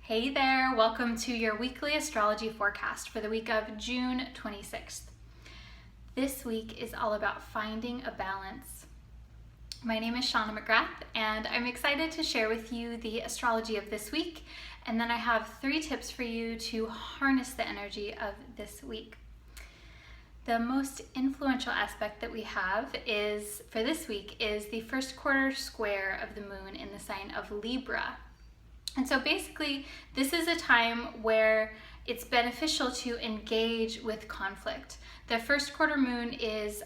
Hey there, welcome to your weekly astrology forecast for the week of June 26th. This week is all about finding a balance. My name is Shauna McGrath, and I'm excited to share with you the astrology of this week, and then I have 3 tips for you to harness the energy of this week. The most influential aspect that we have for this week is the first quarter square of the moon in the sign of Libra. And so basically, this is a time where it's beneficial to engage with conflict. The first quarter moon is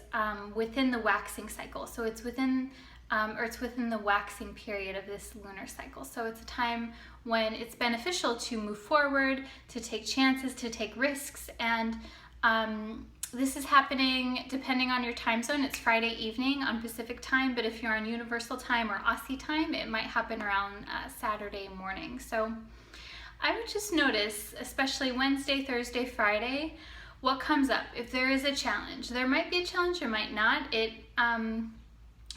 within the waxing cycle, so it's within the waxing period of this lunar cycle. So it's a time when it's beneficial to move forward, to take chances, to take risks, and this is happening depending on your time zone. It's Friday evening on Pacific time, but if you're on Universal time or Aussie time, it might happen around Saturday morning. So I would just notice, especially Wednesday, Thursday, Friday, what comes up. If there is a challenge, there might be a challenge or might not. It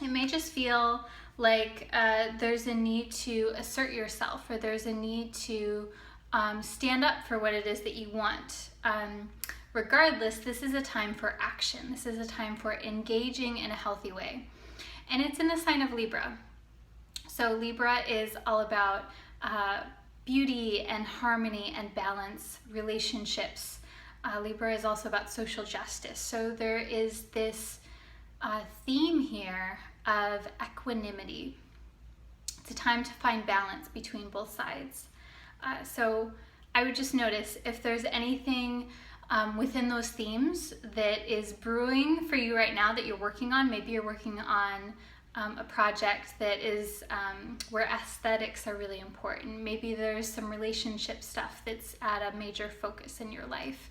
may just feel like there's a need to assert yourself, or there's a need to stand up for what it is that you want. Regardless, this is a time for action. This is a time for engaging in a healthy way. And it's in the sign of Libra. So Libra is all about beauty and harmony and balance, relationships. Libra is also about social justice. So there is this theme here of equanimity. It's a time to find balance between both sides. So I would just notice if there's anything within those themes that is brewing for you right now that you're working on. Maybe you're working on a project that is where aesthetics are really important. Maybe there's some relationship stuff that's at a major focus in your life.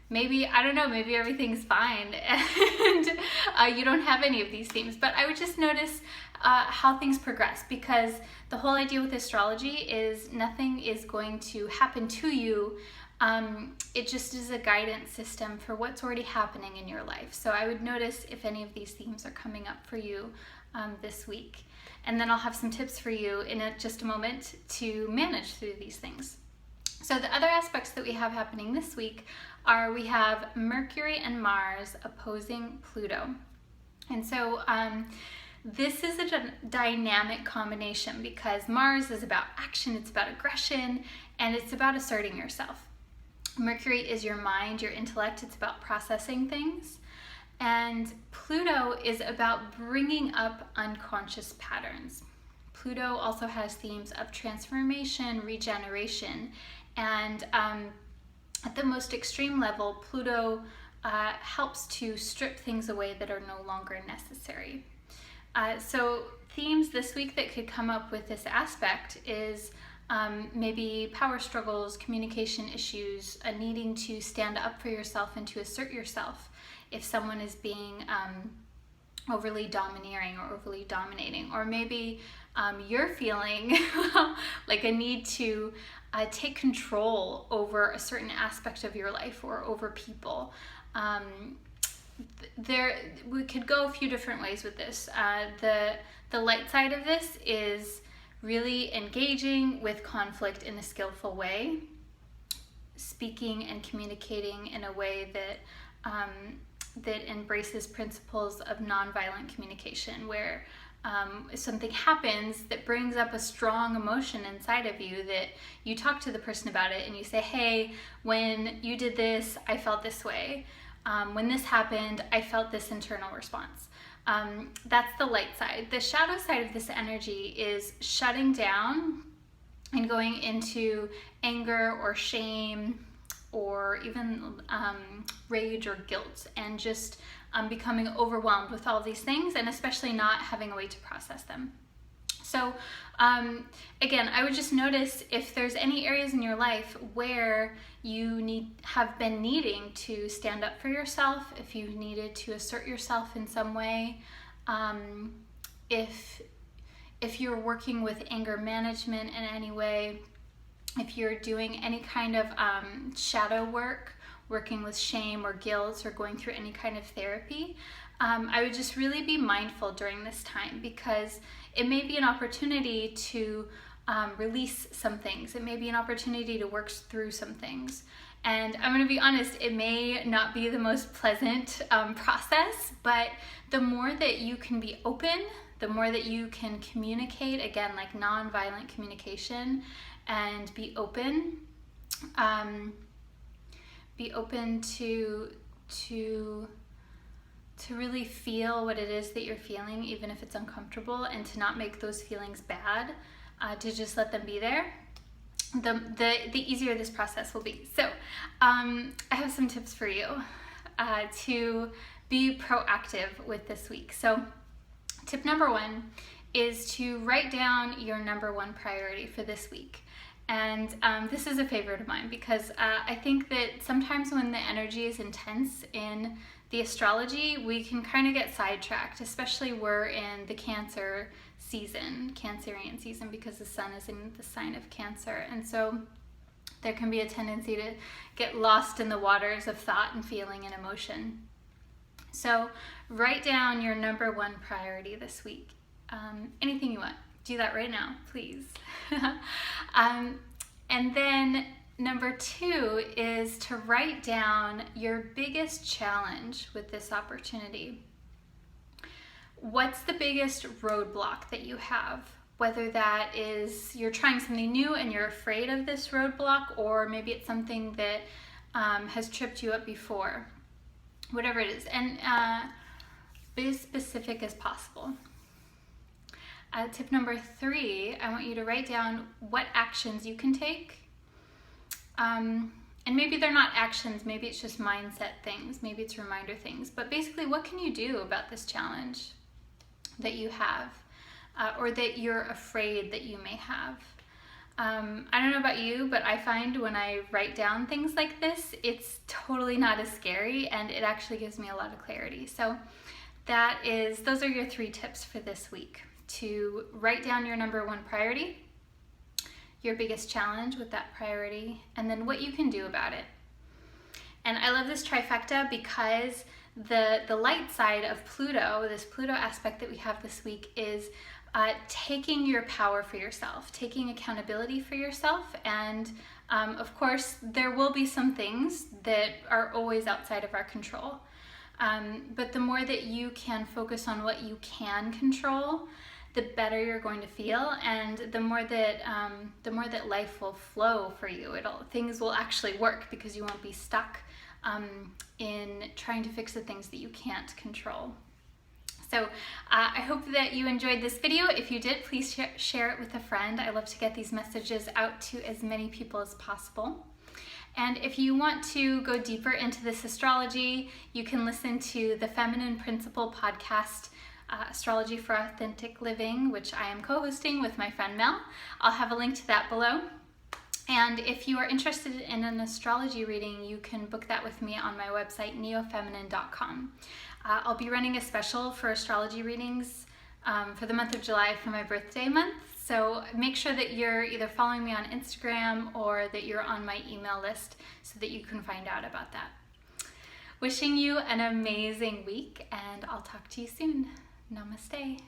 Maybe, I don't know, maybe everything's fine and you don't have any of these themes, but I would just notice how things progress, because the whole idea with astrology is nothing is going to happen to you. It just is a guidance system for what's already happening in your life. So I would notice if any of these themes are coming up for you this week. And then I'll have some tips for you in just a moment to manage through these things. So the other aspects that we have happening this week are we have Mercury and Mars opposing Pluto. And so this is a dynamic combination because Mars is about action, it's about aggression, and it's about asserting yourself. Mercury is your mind, your intellect, it's about processing things. And Pluto is about bringing up unconscious patterns. Pluto also has themes of transformation, regeneration, and at the most extreme level, Pluto helps to strip things away that are no longer necessary. So themes this week that could come up with this aspect is maybe power struggles, communication issues, needing to stand up for yourself and to assert yourself if someone is being overly domineering or overly dominating. Or maybe you're feeling like a need to take control over a certain aspect of your life or over people. We could go a few different ways with this. The light side of this is really engaging with conflict in a skillful way, speaking and communicating in a way that that embraces principles of nonviolent communication, where if something happens that brings up a strong emotion inside of you, that you talk to the person about it and you say, hey, when you did this, I felt this way. When this happened, I felt this internal response. That's the light side. The shadow side of this energy is shutting down and going into anger or shame or even rage or guilt, and just becoming overwhelmed with all of these things, and especially not having a way to process them. So again, I would just notice if there's any areas in your life where you have been needing to stand up for yourself, if you've needed to assert yourself in some way, if you're working with anger management in any way, if you're doing any kind of shadow work, working with shame or guilt, or going through any kind of therapy, I would just really be mindful during this time, because it may be an opportunity to release some things. It may be an opportunity to work through some things. And I'm going to be honest, it may not be the most pleasant process, but the more that you can be open, the more that you can communicate, again, like nonviolent communication, and be open to really feel what it is that you're feeling, even if it's uncomfortable, and to not make those feelings bad, to just let them be there, the easier this process will be. So I have some tips for you to be proactive with this week. So tip number 1 is to write down your number 1 priority for this week. And this is a favorite of mine because I think that sometimes when the energy is intense in the astrology, we can kind of get sidetracked, especially we're in the Cancerian season, because the sun is in the sign of Cancer. And so there can be a tendency to get lost in the waters of thought and feeling and emotion. So write down your number 1 priority this week. Anything you want. Do that right now, please. And then number 2 is to write down your biggest challenge with this opportunity. What's the biggest roadblock that you have? Whether that is you're trying something new and you're afraid of this roadblock, or maybe it's something that has tripped you up before. Whatever it is. And be as specific as possible. Tip number 3, I want you to write down what actions you can take. And maybe they're not actions, maybe it's just mindset things, maybe it's reminder things. But basically, what can you do about this challenge that you have, or that you're afraid that you may have? I don't know about you, but I find when I write down things like this, it's totally not as scary, and it actually gives me a lot of clarity. So those are your 3 tips for this week. To write down your number 1 priority, your biggest challenge with that priority, and then what you can do about it. And I love this trifecta because the light side of Pluto, this Pluto aspect that we have this week, is taking your power for yourself, taking accountability for yourself. And of course, there will be some things that are always outside of our control. But the more that you can focus on what you can control, the better you're going to feel, and the more that life will flow for you. Things will actually work because you won't be stuck in trying to fix the things that you can't control. So I hope that you enjoyed this video. If you did, please share it with a friend. I love to get these messages out to as many people as possible. And if you want to go deeper into this astrology, you can listen to the Feminine Principle podcast, Astrology for Authentic Living, which I am co-hosting with my friend Mel. I'll have a link to that below. And if you are interested in an astrology reading, you can book that with me on my website, neofeminine.com. I'll be running a special for astrology readings for the month of July for my birthday month. So make sure that you're either following me on Instagram or that you're on my email list so that you can find out about that. Wishing you an amazing week, and I'll talk to you soon. Namaste.